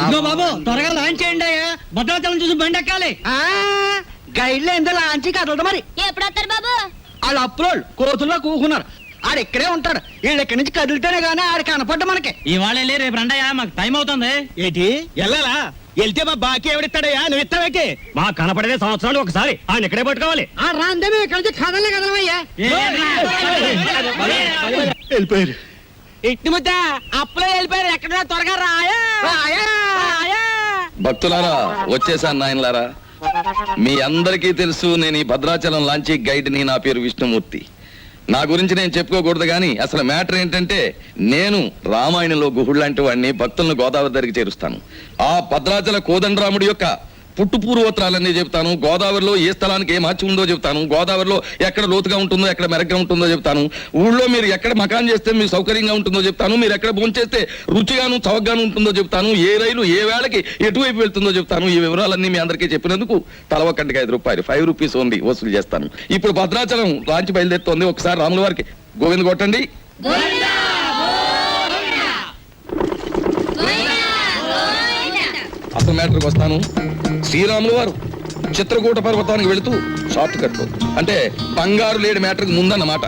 ఇదిగో బాబు త్వరగా లాంచ్ చేయండి అయ్యా, భద్రాచలం చూసి బండి ఎక్కాలి. గైడ్లో ఎంత లాంచి కదలదు మరి. ఎప్పుడు వస్తారు బాబు? వాళ్ళు అప్రోళ్ళు కోతుల్లో కూకున్నారు. ఆడు ఇక్కడే ఉంటాడు. వీళ్ళు ఇక్కడి నుంచి కదిలితేనే గానీ ఆడు కనపడ్డ మనకి. ఇవాళ వెళ్ళి రేపు రండయ్యా, మాకు టైం అవుతుంది. ఏంటి వెళ్ళాలా? వెళ్తే మా బాకీ ఎవడిస్తాడయ్యా? నువ్వు ఇస్తావేకి? మా కనపడేదే సంవత్సరాలు ఒకసారి, ఆయన ఇక్కడే పట్టుకోవాలి. ఆ రాందే మేము ఇక్కడి నుంచి కదలే కదలమయ్యా. వెళ్ళిపోయారు. ఇట్టి ముద్ద అప్పులో వెళ్ళిపోయారు. ఎక్కడ త్వరగా రాయా. భక్తులారా, వచ్చేసాను నాయనలారా. మీ అందరికీ తెలుసు, నేను ఈ భద్రాచలం లాంచీ గైడ్ని. నా పేరు విష్ణుమూర్తి. నా గురించి నేను చెప్పుకోకూడదు కానీ అసలు మ్యాటర్ ఏంటంటే, నేను రామాయణంలో గుహుడు లాంటి వాడిని. భక్తులను గోదావరి దగ్గరికి చేరుస్తాను. ఆ భద్రాచల కోదండరాముడి యొక్క పుట్టు పూర్వోత్తరాలన్నీ చెప్తాను. గోదావరిలో ఏ స్థలానికి ఏ మార్చి ఉందో చెప్తాను. గోదావరిలో ఎక్కడ లోతుగా ఉంటుందో, ఎక్కడ మెరగ్గా ఉంటుందో చెప్తాను. ఊళ్ళో మీరు ఎక్కడ మకాన్ చేస్తే మీకు సౌకర్యంగా ఉంటుందో చెప్తాను. మీరు ఎక్కడ భోంచేస్తే రుచిగాను చవకగాను ఉంటుందో చెప్తాను. ఏ రైలు ఏ వేళకి ఎటువైపు వెళ్తుందో చెప్తాను. ఈ వివరాలన్నీ మీ అందరికీ చెప్పినందుకు తల ఒక్కటికి 5 రూపాయలు, 5 రూపీస్ ఓన్లీ వసూలు చేస్తాను. ఇప్పుడు భద్రాచలం లాంచి బయలుదేరుతోంది. ఒకసారి రాముల వారికి గోవింద కొట్టండి. అసలు మ్యాటర్కి వస్తాను. శ్రీరాములు వారు చిత్రకూట పర్వతానికి వెళుతూ షార్ట్ కట్ లో, అంటే బంగారు లేడి మ్యాటర్కి ముందన్నమాట.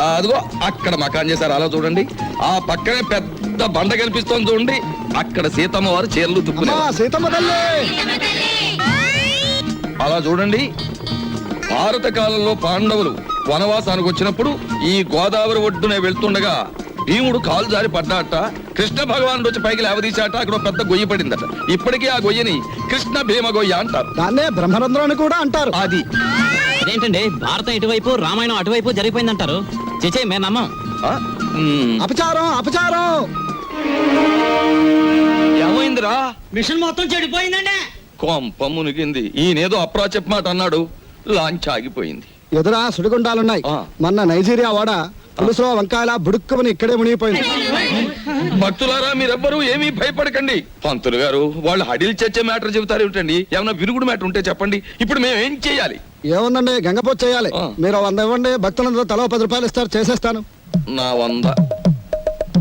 అదిగో అక్కడ మకాన్ చేశారు, అలా చూడండి. ఆ పక్కనే పెద్ద బండ కనిపిస్తోంది చూడండి. అక్కడ సీతమ్మ వారు చీరలు తుక్కున్నారు. అలా చూడండి. భారత కాలంలో పాండవులు వనవాసానికి వచ్చినప్పుడు ఈ గోదావరి ఒడ్డునే వెళ్తుండగా భీముడు కాలు జారి పడ్డాట. కృష్ణ భగవానుడు వచ్చి పైకి లేవదీశాట. అక్కడ పెద్ద గొయ్యి పడిందట. ఇప్పటికీ ఆ గొయ్యని కృష్ణ భీమ గొయ్య అంటారు. దాన్నే బ్రహ్మరంధ్రం అని కూడా అంటారు. అది అదేంటండి, భారతం ఇటువైపు రామాయణం అటువైపు జరిగిపోయిందంటారు. చేచే మేము నమ్మం. అపచారం అపచారం. ఏమైందిరా? మిషన్ మొత్తం చెడిపోయిందండి. కొంప మునిగింది. ఈయనేదో అప్రా చెప్పమాట అన్నాడు. లాంచ్ ఆగిపోయింది. ఎదురా సుడిగుండాలున్నాయి. మొన్న నైజీరియా వాడ పులుసులో వంకాయల బుడుక్కుమని ఇక్కడే మునిగిపోయింది. భక్తులారా, మీరెవ్వరూ ఏమీ భయపడకండి. పంతులు గారు వాళ్ళు హడిల్ చచ్చే మ్యాటర్ చెబుతారు ఏమిటండి? ఏమన్నా విరుగుడు మ్యాటర్ ఉంటే చెప్పండి. ఇప్పుడు మేము ఏం చేయాలి? ఏముందండి, గంగపోతు చేయాలి. మీరు 100 ఇవ్వండి, భక్తులందరూ తలో 10 రూపాయలు ఇస్తారు, చేసేస్తాను. నా 100.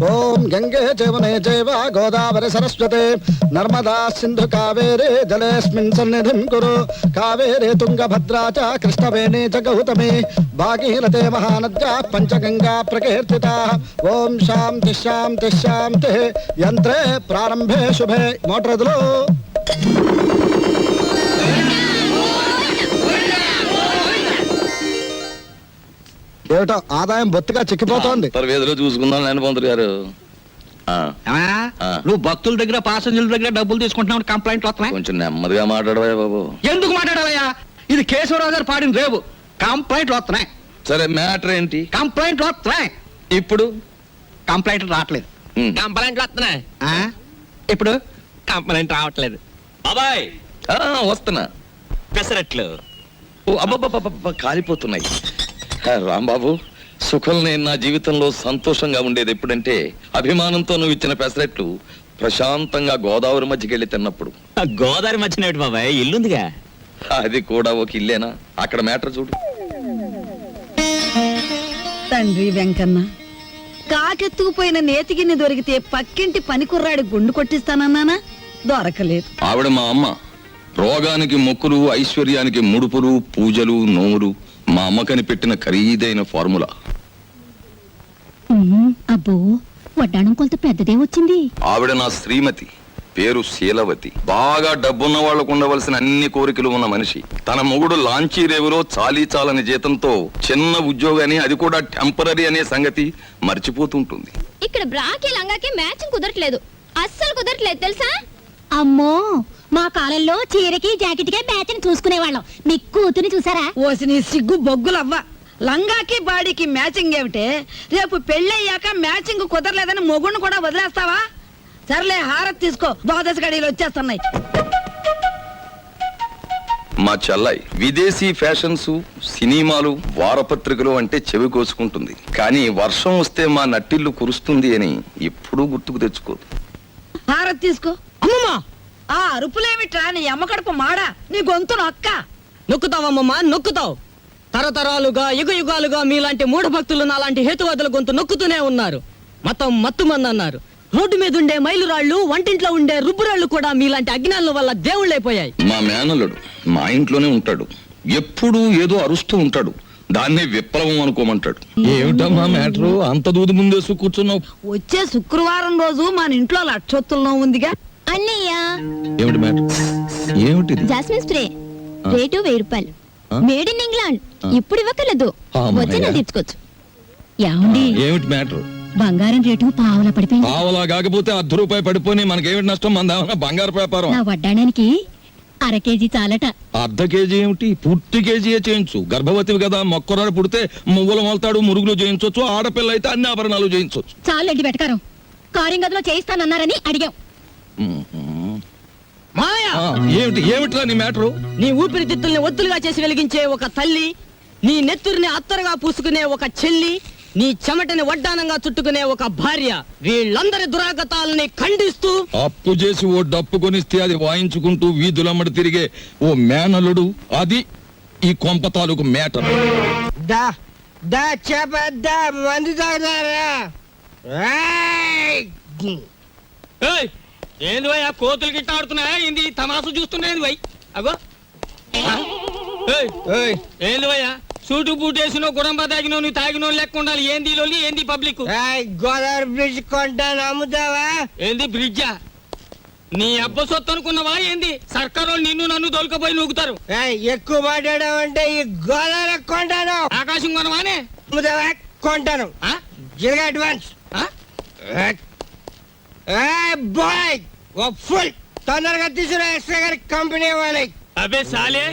ఓం గంగే చైవనే చైవ గోదావరి సరస్వతే నర్మదా సింధు కావేరే జలేస్మిన్ సన్నిధిం కురు కావేరే తుంగభద్రా చ కృష్ణవేణి చ గౌతమి భాగీరథే మహానద్యా పంచగంగా ప్రకీర్తితా. ఓం శాంతి శాంతి శాంతి. యంత్రే ప్రారంభే శుభే. మోటరదులు ఏమిటో ఆదాయం బొత్తిగా చిక్కిపోతోంది. వేదిలో చూసుకుందాం నేను పంతులు గారు. నువ్వు భక్తుల దగ్గర పాసెంజర్ల దగ్గర డబ్బులు తీసుకుంటున్నావు, కంప్లైంట్లు వస్తున్నాయి. కొంచెం నెమ్మదిగా మాట్లాడవా బాబు. ఎందుకు మాట్లాడాలయ్యా? ఇది కేశవరావు గారు పాడిన రేవు. కంప్లైంట్లు వస్తున్నాయి. సరే, మ్యాటర్ ఏంటి? కంప్లైంట్లు వస్తున్నాయి. ఇప్పుడు కంప్లైంట్లు రావట్లేదు. కంప్లైంట్లు వస్తున్నాయి. ఇప్పుడు కంప్లైంట్ రావట్లేదు. బాబాయ్ వస్తున్నా. పెసరట్లు అబ్బబ్బబ్బ కాలిపోతున్నాయి. రాంబాబు, సుఖం నేను నా జీవితంలో సంతోషంగా ఉండేది ఎప్పుడంటే, అభిమానంతో నువ్వు ఇచ్చిన పెసరెట్లు ప్రశాంతంగా గోదావరి మధ్యకి వెళ్ళి తిన్నప్పుడు. గోదావరి మధ్యన బాబాయ్ ఇల్లుందిగా. అది కూడా ఒక ఇల్లేనా? అక్కడ మ్యాటర్ చూడు. తండ్రి వెంకన్న, కాకెత్తుకుపోయిన నేతిగిన్ని దొరికితే పక్కింటి పనికుర్రాడి గుండు కొట్టిస్తానన్నానా, దొరకలేదు. ఆవిడ మా అమ్మ. రోగానికి మొక్కులు, ఐశ్వర్యానికి ముడుపులు, పూజలు, నోములు మా అమ్మకని పెట్టిన ఖరీదైన ఫార్ములా. అబ్బో, వడ్డాణం కొంత పెద్దదే వచ్చింది. ఆవిడ నా శ్రీమతి. పేరు శీలవతి. బాగా డబ్బున్న వాళ్లకు ఉండవలసిన అన్ని కోరికలు ఉన్న మనిషి. తన మొగుడు లాంచీ రేవులో చాలీ చాలని జీతంతో చిన్న ఉద్యోగాన్ని, అది కూడా టెంపరరీ అనే సంగతి మర్చిపోతుంటుంది. ఇక్కడ బ్రాకి లంగాకి మ్యాచింగ్ కుదరట్లేదు, అస్సలు కుదరట్లేదు తెలుసా. అమ్మో, మా కాలంలో చీరకి జాకెట్కే మ్యాచింగ్ చూసుకునేవాళ్ళం. మీ కూతుని చూసారా? ఓసి నీ సిగ్గు బొగ్గులవ్వ. లంగాకి బాడీకి మ్యాచింగ్ ఏమిటే? రేపు పెళ్ళయ్యాక మ్యాచింగ్ కుదరలేదని మొగుడిని కూడా వదిలేస్తావా? సర్లే, హారతి తీసుకో, ద్వాదశ గడియలు వచ్చేస్తున్నాయి. మా చెల్లాయి విదేశీ ఫ్యాషన్స్, సినిమాలు, వారపత్రికలు అంటే చెవి కోసుకుంటుంది. కానీ వర్షం వస్తే మా నట్టిల్లు కురుస్తుంది అని ఎప్పుడూ గుర్తుకు తెచ్చుకోదు. హారతి తీసుకో. అమ్మమ్మా, ఆ అరుపులేమిట్రా? నీ అమ్మ కడుపు మాడా, నీ గొంతు నొక్క. నొక్కుతావమ్మమ్మా, నొక్కుతావు. తరతరాలుగా యుగాలుగా మీలాంటి మూఢ భక్తులు నాలాంటి హేతువాదుల గొంతు నొక్కుతూనే ఉన్నారు. మతం మత్తుమంది అన్నారు. రోడ్డు మీద ఉండే మైలురాళ్ళు, వంటింట్లో ఉండే రుబ్బురాళ్ళు కూడా మీలాంటి అజ్ఞానుల వల్ల దేవుళ్ళైపోయాయి. మా మేనల్లుడు మా ఇంట్లోనే ఉంటాడు, ఎప్పుడు ఏదో అరుస్తూ ఉంటాడు, దాన్నే విప్లవం అనుకోమంటాడు. ఏమిటమ్మా మ్యాటరు అంత దూది ముందేసు కూర్చున్నావు? వచ్చే శుక్రవారం రోజు మన ఇంట్లో లక్షొత్తుల్లో ఉందిగా. అన్నయ్య ఏమిటి మ్యాటర్? ఏమిటిది? జాస్మిన్ స్ప్రే రేటు 1000 రూపాయలు. Made in England. ఇప్పుడు ఇవ్వకలేదు, అమ్మయ్య. వచ్చి నేను తీర్చుకోవచ్చు. ఏమండి ఏమిటి మ్యాటర్? బంగారం రేటు పావులా పడిపోయింది. పావలా కాకపోతే ₹10 పడిపోయి మనకేమిటి నష్టం? మన బంగారు వ్యాపారం. నా వడ్డాడానికి 1/2 కేజీ చాలట. అర్ధ కేజీ ఏమిటి? పూర్తి కేజీయే చేయించు. గర్భవతివి కదా, మొక్కరాడు పుడితే మువ్వలు మొలతాడు, మురుగులు చేయించవచ్చు. ఆడపిల్ల అయితే అన్ని ఆభరణాలు చేయించవచ్చు. చాలండి వెటకారం. కారింగదిలో చేయిస్తానన్నారని అడిగాం. మాయా, ఏమిటి ఏమిట్రా నీ మ్యాటరు? నీ ఊపిరితిత్తుల్ని ఒత్తులుగా చేసి వెలిగించే ఒక తల్లి, నీ నెత్తురిని అత్తరుగా పూసుకునే ఒక చెల్లి, నీ చెమటని వడ్డానంగా చుట్టుకునే ఒక భార్య, వీళ్ళందరి దురాగతాలని ఖండిస్తూ అప్పు చేసి ఓ డప్పు కొనిస్తే అది వాయించుకుంటూ వీధులమ్మడి తిరిగే ఓ మేనలుడు, అది ఈ కొంప తాలూకు మ్యాటర్. దా దా చేప దా మందు తాగుతారా? ఏంది భయ్ ఆ కోతులు గిట్ట ఆడుతున్నాయా? ఏంది తమాసు చూస్తున్నాయి భయ్? అగో ఏంది భయ్యా సూటు బూటేసినో గుడంబ తాగినో నువ్వు తాగినో లెక్క ఉండాలి. ఏంది లోలి, ఏంది పబ్లిక్? గోదావరి బ్రిడ్జ్ కొంటాను, అమ్ముతావా? ఏంది బ్రిడ్జా? నీ అబ్బ సొత్తు అనుకున్నావా ఏంది? సర్కారు నిన్ను నన్ను దొలకపోయి నూగుతారు. ఎక్కువ మాట్లాడావంటే ఈ గోదావరి కొంటాను. ఆకాశం కొనవానే? అమ్ముతావా? కొంటాను. జిరగా అడ్వాన్స్. బాయ్ ఫుల్ తొందరగా తీసుకురా, ఎక్స్ట్రా గారి కంపెనీ వాళ్ళకి. అబే సాలే,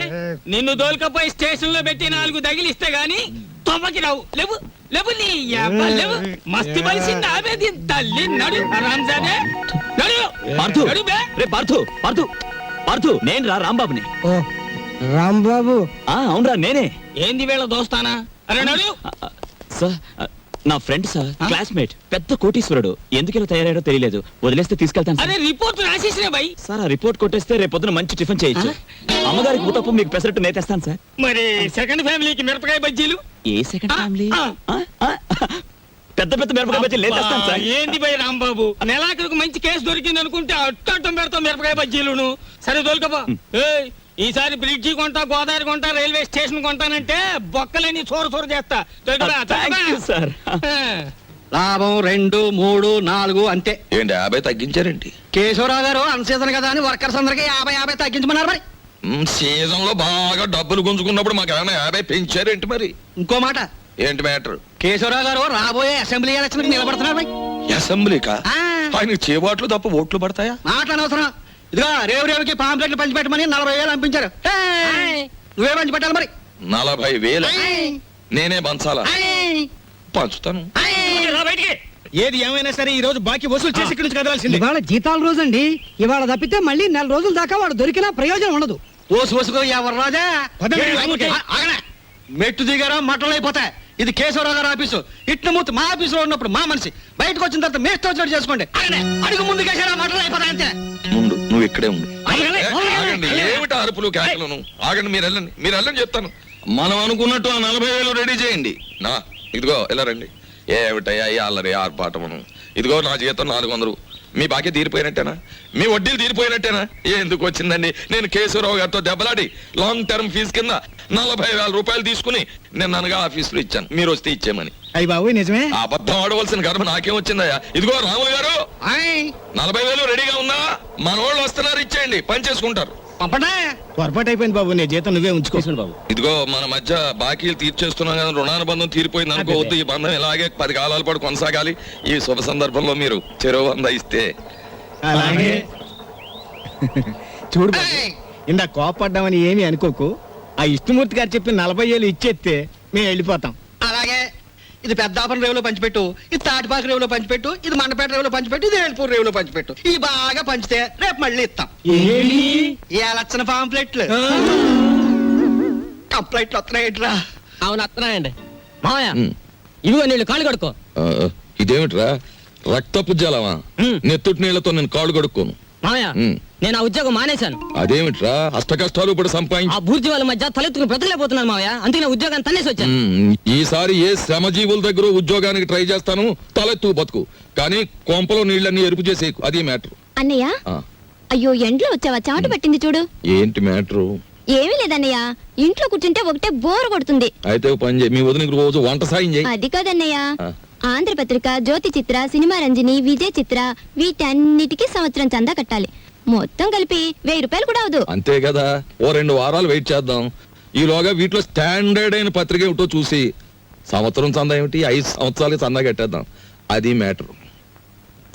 నిన్ను దోల్కపోయి స్టేషన్ లో పెట్టి 4 తగిలిస్తే గాని తొమ్మకి రావు. లేవు లేవు నీ యబ్బ లేవు. మస్తి బలిసింది ఆమె దీని తల్లి. నడు రాంజానే నడు. పార్థు, నడు బే. రే పార్థు, పార్థు, పార్థు, నేను రా రాంబాబుని. రాంబాబు అవునరా నేనే. ఏంది వీళ్ళ దోస్తానా? అరే నడు. సార్ నా ఫ్రెండ్ సార్, క్లాస్మేట్, పెద్ద కోటీశ్వరుడు. ఎందుకు ఇలా తయారయ్యాడో తెలియలేదు. వదిలేస్తే తీసుకెళ్తాను అరే రిపోర్ట్ రాసేసిన భయ్. సార్. ఆ రిపోర్ట్ కొట్టేస్తే రేపు పొద్దున మంచి టిఫిన్ చేయొచ్చు. అమ్మగారికి ఊతప్పు, మీకు పెసరట్టు నేతేస్తాను సార్. మరి సెకండ్ ఫ్యామిలీకి మిరపకాయ బజ్జీలు? ఏ సెకండ్ ఫ్యామిలీ? పెద్ద పెద్ద మిరపకాయ బజ్జీలు నేతేస్తాను సార్. ఏంది భయ్ రాంబాబు, నెలాఖరుకు మంచి కేసు దొరికింది అనుకుంటే అట్టం పెడతాం మిరపకాయ బజ్జీలును. సరే దొరకబా. ఈసారి బ్రిడ్జి కొంటా, గోదావరి కొంటా, రైల్వే స్టేషన్ కొంటానంటే బొక్కలని చోరు చేస్తా. సార్ లాభం 2, 3, 4 అంతే. ఏంటి 50 తగ్గించారేంటి? కేశవరావు గారు అన్ సీజన్ కదా అని వర్కర్స్ అందరికి 50 తగ్గించమన్నారు. మరి సీజన్ లో బాగా డబ్బులు గుంజుకున్నప్పుడు మాకు ఏమైనా 50 పెంచారేంటి? మరి ఇంకో మాట, ఏంటి మ్యాటర్? కేశవరావు గారు రాబోయే అసెంబ్లీ ఎలక్షన్ నిలబడుతున్నారు. మరి అసెంబ్లీకా? ఆ. ఆయన చేబాట్లు తప్ప ఓట్లు పడతాయా? మాట్లాడనవసరం. ఇదిగో రేవుకి పాంప్లెట్లు పంచిపెట్టమని 40,000 పంపించారు. నువ్వే పంచి పెట్టాలి. మరి 40,000 నేనే పంచాలా? పంచుతాను. ఏది ఏమైనా సరే ఈ రోజు బాకీ వసూలు చేసి ఇక్కడి నుంచి కదలాల్సింది. ఇవాళ జీతాల రోజు అండి. ఇవాళ తప్పితే మళ్ళీ 4 రోజుల దాకా వాడు దొరికినా ప్రయోజనం ఉండదు. ఓసుకో ఎవరు రాజా? మెట్టు దిగారా మట్టలు అయిపోతాయి. ఇది కేశవరావు గారు ఆఫీసు. ఇట్ల మూర్తి మా ఆఫీసులో ఉన్నప్పుడు మా మనిషి, బయటకు వచ్చిన తర్వాత మేస్తో వచ్చినట్టు చేసుకోండి. అడుగు ముందు కేసారా మట్టలు అయిపోతాయి అంతే. ముందు నువ్వు ఇక్కడే ఉండు. ఆగండి, ఏమిటి అరుపులు కేకలను? ఆగండి, మీరు వెళ్ళండి చెప్తాను. మనం అనుకున్నట్టు ఆ 40,000 రెడీ చేయండి. నా ఇదిగో ఇలా రండి. ఏమిటయ్యా ఈ అల్లరి ఆర్పాటమును? ఇదిగో నా జీతం 400. మీ బాకీ తీరిపోయినట్టేనా? మీ వడ్డీలు తీరిపోయినట్టేనా? ఎందుకు వచ్చిందండి? నేను కేశవరావు గారితో దెబ్బలాడి లాంగ్ టర్మ్ ఫీజు కింద 40,000 రూపాయలు తీసుకుని నేను అనగా ఆఫీసులో ఇచ్చాను. మీరు వస్తే ఇచ్చేమని. అయ్యి బాబు నిజమే. అబద్ధం ఆడవలసిన కర్మ నాకేం వచ్చిందయ్యా? ఇదిగో రాములు గారు, 40,000 రెడీగా ఉందా? మన వాళ్ళు వస్తున్నారు, ఇచ్చేయండి, పని చేసుకుంటారు. పొరపాటు అయిపోయింది బాబు, నీ జీతం నువ్వే ఉంచుకో బాబు. ఇదిగో మన మధ్య బాకీలు తీర్చేస్తున్నాం కదా, రుణానుబంధం తీరిపోయింది అనుకోవద్దు. ఈ బంధం ఇలాగే 10 కాలాల పాటు కొనసాగాలి. ఈ శుభ సందర్భంలో మీరు చెరువు 100 ఇస్తే. అలాగే చూడు బాబు, ఇందా కోపడ్డామని ఏమీ అనుకోకు. ఆ ఇష్టమూర్తి గారు చెప్పి 40,000 ఇచ్చేస్తే మేము వెళ్ళిపోతాం. అలాగే ఇది పెద్దాపురం రేవులో పంచిపెట్టు, ఇది తాటిపాక రేవులో పంచిపెట్టు, ఇది మండపేట రేవులో పంచిపెట్టు, ఇది ఏడుపూర్ రేవులో పంచిపెట్టు. ఈ బాగా పంచితే రేపు మళ్ళీ ఇస్తాం. ఏ లక్షణ పాంప్లెట్లు కంప్లైంట్లు వస్తున్నాయిట్రా. అవును వస్తున్నాయండి. మావయ్య ఇదిగో నీళ్ళు కాళ్ళు కడుక్కో. ఇదేమిట్రా రక్తపు జలమా? నెత్తుటి నీళ్లతో నేను కాళ్ళు కడుక్కోను. మామయ్య ఉమ్. నేను ఆ ఉద్యోగం మానేశాను. అదేమిట్రా అష్ట కష్టాలు ఇప్పుడు సంపాదించి ఆ బూర్జీ వాళ్ళ మధ్య తలెత్తుకుని బ్రతకలేకపోతున్నాను మామయ్య. అందుకే నా ఉద్యోగాన్ని తన్నేసి వచ్చాను. ఈసారి ఏ శ్రమజీవుల దగ్గర ఉద్యోగానికి ట్రై చేస్తాను, తలెత్తు బతుకు. కానీ కొంపలో నీళ్ళన్నీ ఎరుపు చేసేకు, అది మ్యాటర్. అన్నయ్య అయ్యో ఎండ్లో వచ్చావా, చెమట పట్టింది చూడు. ఏంటి మ్యాటరు? ఏమీ లేదన్నయ్య, ఇంట్లో కూర్చుంటే ఒకటే బోర్ కొడుతుంది. అయితే ఓ పని చేయి, మీ వదినకి రోజు వంట సాయం చేయి. అది కాదన్నయ్య, ఆ. ఆంధ్రపత్రిక, జ్యోతి చిత్ర, సినిమా రంజని, విజయ్ చిత్ర వీటన్నిటికీ సంవత్సరం చందా కట్టాలి. మొత్తం కలిపి 1000 రూపాయలు కూడా అవదు. అంతే కదా, ఓ 2 వారాలు వెయిట్ చేద్దాం. ఈలోగా వీటిలో స్టాండర్డ్ అయిన పత్రిక ఏమిటో చూసి సంవత్సరం చందా ఏమిటి, 5 సంవత్సరాలకి చందా కట్టేద్దాం. అది మ్యాటర్.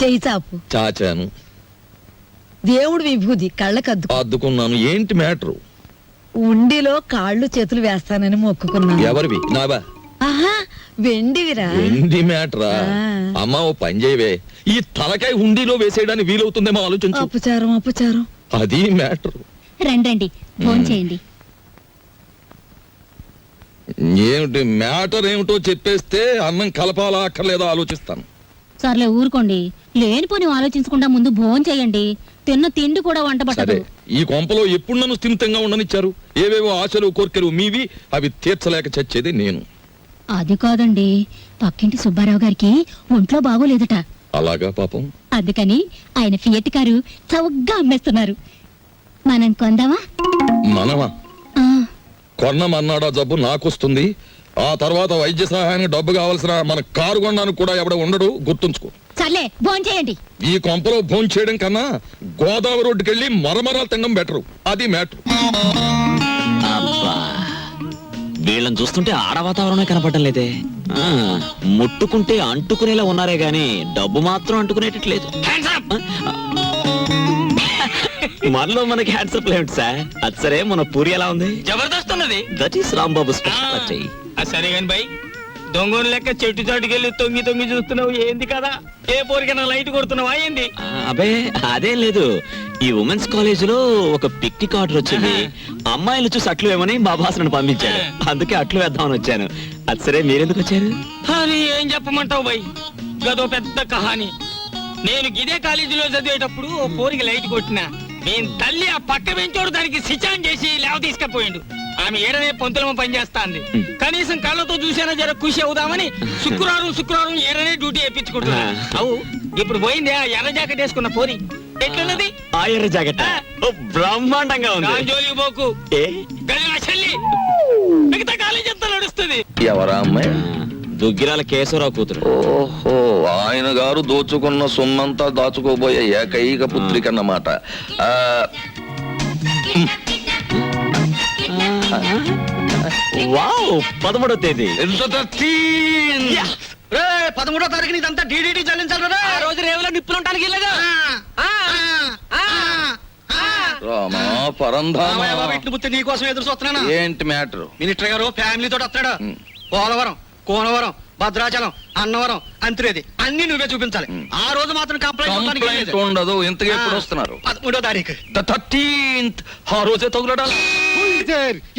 చెయ్యి చాపు. చాచాను, దేవుడు విభూది కళ్ళకద్దు. అద్దుకున్నాను. ఏంటి మ్యాటర్? ఉండిలో కాళ్ళు చేతులు వేస్తానని మొక్కుకున్నాను. ఎవరివి? నావా? ఆహా, వెండివిరా. ఏంటి మ్యాటరా? ఆ. అమ్మా ఓ పని చేయవే, ఈ తలకాయ హుండీలో వేసేయడానికి వీలవుతుందేమో ఆలోచించు. అపచారం అపచారం. అది మ్యాటర్. రండి ఫోన్ చేయండి. ఏమిటి మ్యాటర్ ఏమిటో చెప్పేస్తే అన్నం కలపాలా అక్కర్లేదా ఆలోచిస్తాను. సర్లే ఊరుకోండి, లేనిపోని ఆలోచించకుండా ముందు భోజనం చేయండి. తిన్న తిండి కూడా వంట సరే, పట్టదు. ఈ కొంపలో ఎప్పుడు నన్ను స్థిమితంగా ఉండనిచ్చారు? ఏవేవో ఆశలు కోర్కెలు మీవి, అవి తీర్చలేక చచ్చేది నేను. అది కాదండి, పక్కింటి సుబ్బారావు గారికి ఒంట్లో బాగోలేదట. అలాగా పాపం. అందుకని ఆయన ఫియట్ కారు చౌకగా అమ్మేస్తున్నారు. మనం కొందామా? మనమా? ఆ, కొన్నమన్నాడా జబ్బు నాకొస్తుంది. ఆ తర్వాత వైద్య సహాయానికి డబ్బు కావాల్సిన మన కారు కొనడానికి కూడా ఎవడ ఉండడు, గుర్తుంచుకో. సర్లే భోజనం చేయండి. ఈ కొంపలో భోంచేయడం చేయడం కన్నా గోదావరి రోడ్డుకెళ్ళి మరమరాలు తినడం బెటరు. అది మ్యాటర్. అబ్బా, వీళ్ళని చూస్తుంటే ఆడ వాతావరణమే కనపడడం లేదే. ఆ, ముట్టుకుంటే అంటుకునేలా ఉన్నారే గాని డబ్బు మాత్రం అంటుకునేటట్లేదు. మనలో మనకి హ్యాండ్సప్ లేదు సార్. అది సరే, మన పూరి ఎలా ఉంది? జబర్దస్త్ ఉన్నది. That is Rambabu special. సరే కాని బై, దొంగలు లెక్క చెట్టు చాటుకెళ్ళి తొంగి తొంగి చూస్తున్నావు ఏంది కదా? ఏ పోరికైనా లైట్ కొడుతున్నావా ఏంది? అబే అదేం లేదు, ఈ ఉమెన్స్ కాలేజ్ లో ఒక పిక్నిక్ ఆర్డర్ వచ్చింది. అమ్మాయిలు చూసి అట్లు వేమని మా బాసను పంపించాడు, అందుకే అట్లు వేద్దామని వచ్చాను. అది సరే, మీరెందుకు వచ్చారు? అని ఏం చెప్పమంటావు బై, గదో పెద్ద కహాని. నేను గిదే కాలేజీలో చదివేటప్పుడు ఓ పోరికి లైట్ కొట్టినా, నేను తల్లి ఆ పక్క పెంచోడు దానికి సిచాన్ చేసి లేవ తీసుకపోయిండు. ఆమె ఏడనే పొంతులమ పనిచేస్తాంది. కనీసం కళ్ళతో చూసేనా జర ఖుషి అవుదామని శుక్రవారం ఏడనే డ్యూటీ వేయించుకుంటున్నా. అవు ఇప్పుడు పోయింది ఆ ఎర్ర జాకెట్ వేసుకున్న పోరి. ఎట్లున్నది ఆ ఎర్ర జాకెట్ బ్రహ్మాండంగా ఉంది. జోలికి పోకు, ఏ గది నా చెల్లి. మిగతా కాలేజ్ అంతా నడుస్తుంది. ఎవరా అమ్మాయి? దుగ్గిరాల కేశవరావు కూతురు. ఓహో, ఆయన గారు దోచుకున్న సొమ్మంతా దాచుకోబోయే ఏకైక పుత్రిక అన్నమాట. వావ్, 13వ తేదీ. 13వ తారీఖు ఇదంతా డీడీటీ చెల్లించాలి. ఆ రోజు రేవులో నిప్పులు ఉంటానికి వెళ్ళగా రామా పరంధామా, నీకోసం ఎదురు చూస్తున్నాను. ఏంటి మ్యాటర్? మినిస్టర్ గారు ఫ్యామిలీ తోటి వస్తాడు. ఉమ్. పోలవరం, కోనవరం, భద్రాచలం, అన్నవరం, అంత్రేది అన్ని నువ్వే చూపించాలి. ఆ రోజు మాత్రం కంప్లైంట్ ఉండదు. ఇంతగా ఎప్పుడు వస్తున్నారు? 13వ తారీఖు. 13th. ఆ రోజే తగులడాలి.